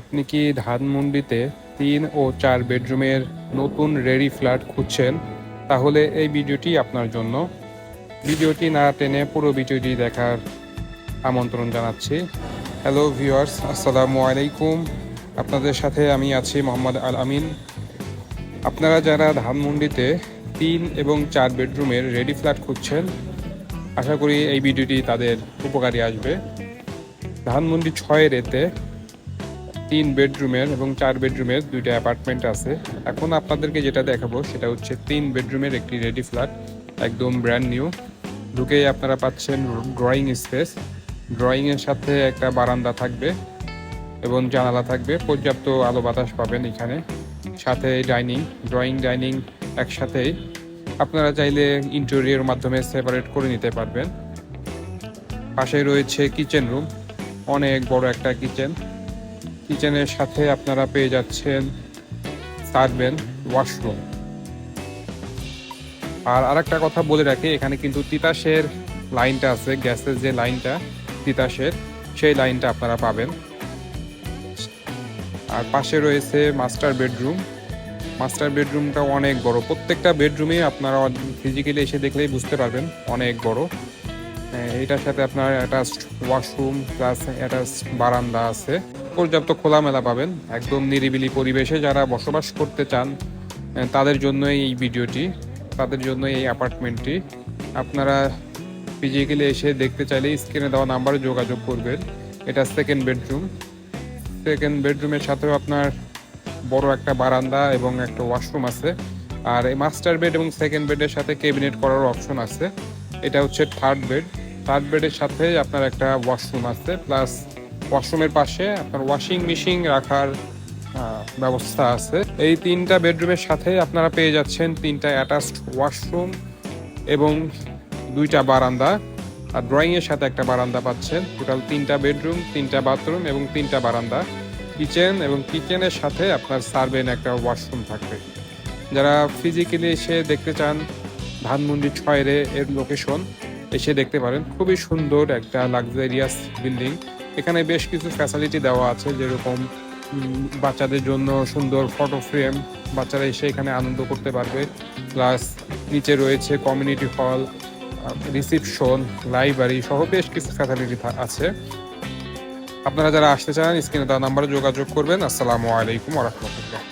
আপনি কি ধানমন্ডিতে 3 ও 4 বেডরুমের নতুন রেডি ফ্ল্যাট খুঁজছেন? তাহলে এই ভিডিওটি আপনার জন্য। ভিডিওটি না টেনে পুরো ভিডিওটি দেখার আমন্ত্রণ জানাচ্ছি। হ্যালো ভিউয়ার্স, আসসালামু আলাইকুম। আপনাদের সাথে আমি আছি মোহাম্মদ আল আমিন। আপনারা যারা ধানমন্ডিতে 3 এবং 4 বেডরুমের রেডি ফ্ল্যাট খুঁজছেন, আশা করি এই ভিডিওটি তাদের উপকারী আসবে। ধানমন্ডি 6 এতে 3 বেডরুমের এবং 4 বেডরুমের 2টা অ্যাপার্টমেন্ট আছে। এখন আপনাদেরকে যেটা দেখাবো সেটা হচ্ছে 3 বেডরুমের একটি রেডি ফ্ল্যাট, একদম ব্র্যান্ড নিউ। ঢুকেই আপনারা পাচ্ছেন ড্রয়িং স্পেস। ড্রয়িংয়ের সাথে একটা বারান্দা থাকবে এবং জানালা থাকবে, পর্যাপ্ত আলো বাতাস পাবেন এখানে। সাথে ডাইনিং একসাথেই। আপনারা চাইলে ইন্টেরিয়র মাধ্যমে সেপারেট করে নিতে পারবেন। পাশে রয়েছে কিচেন রুম, অনেক বড় একটা কিচেনের সাথে আপনারা পেয়ে যাচ্ছেন সার্ভেন্ট ওয়াশরুম। আর আরেকটা কথা বলে রাখি, এখানে কিন্তু তিতাসের লাইনটা আছে, গ্যাসের যে লাইনটা তিতাসের, সেই লাইনটা আপনারা পাবেন। আর পাশে রয়েছে মাস্টার বেডরুমটা অনেক বড়। প্রত্যেকটা বেডরুমে আপনারা ফিজিক্যালি এসে দেখলেই বুঝতে পারবেন অনেক বড়। এটার সাথে আপনার অ্যাটাচড ওয়াশরুম প্লাস অ্যাটাচড বারান্দা আছে। পর্যাপ্ত খোলামেলা পাবেন, একদম নিরিবিলি পরিবেশে যারা বসবাস করতে চান তাদের জন্যই এই ভিডিওটি, তাদের জন্য এই অ্যাপার্টমেন্টটি। আপনারা ফিজিক্যালি এসে দেখতে চাইলে স্ক্রিনে দেওয়া নাম্বারে যোগাযোগ করবেন। এটা সেকেন্ড বেডরুমের সাথেও আপনার বড় একটা বারান্দা এবং একটা ওয়াশরুম আছে। আর এই মাস্টার বেড এবং সেকেন্ড বেডের সাথে ক্যাবিনেট করার অপশন আছে। এটা হচ্ছে থার্ড বেডের সাথে আপনার একটা ওয়াশরুম আছে, প্লাস ওয়াশরুমের পাশে আপনার ওয়াশিং মেশিন রাখার ব্যবস্থা আছে। এই 3টা বেডরুমের সাথে আপনারা পেয়ে যাচ্ছেন 3টা অ্যাটাচড ওয়াশরুম এবং 2টা বারান্দা। আর ড্রয়িংয়ের সাথে একটা বারান্দা পাচ্ছেন। টোটাল 3টা বেডরুম, 3টা বাথরুম এবং 3টা বারান্দা। কিচেনের সাথে আপনার সার্ভেন্ট একটা ওয়াশরুম থাকবে। যারা ফিজিক্যালি এসে দেখতে চান ধানমন্ডি 6 এর লোকেশন, এসে দেখতে পারেন। খুবই সুন্দর একটা লাক্সারিয়াস বিল্ডিং। এখানে বেশ কিছু ফ্যাসিলিটি দেওয়া আছে, যেরকম বাচ্চাদের জন্য সুন্দর ফটো ফ্রেম, বাচ্চারা এসে এখানে আনন্দ করতে পারবে। প্লাস নিচে রয়েছে কমিউনিটি হল, রিসিপশন, লাইব্রেরি সহ বেশ কিছু ফ্যাসিলিটি আছে। আপনারা যারা আসতে চান স্ক্রিনে দেওয়া নাম্বারে যোগাযোগ করবেন। আসসালামু আলাইকুম ওয়া রাহমাতুল্লাহ।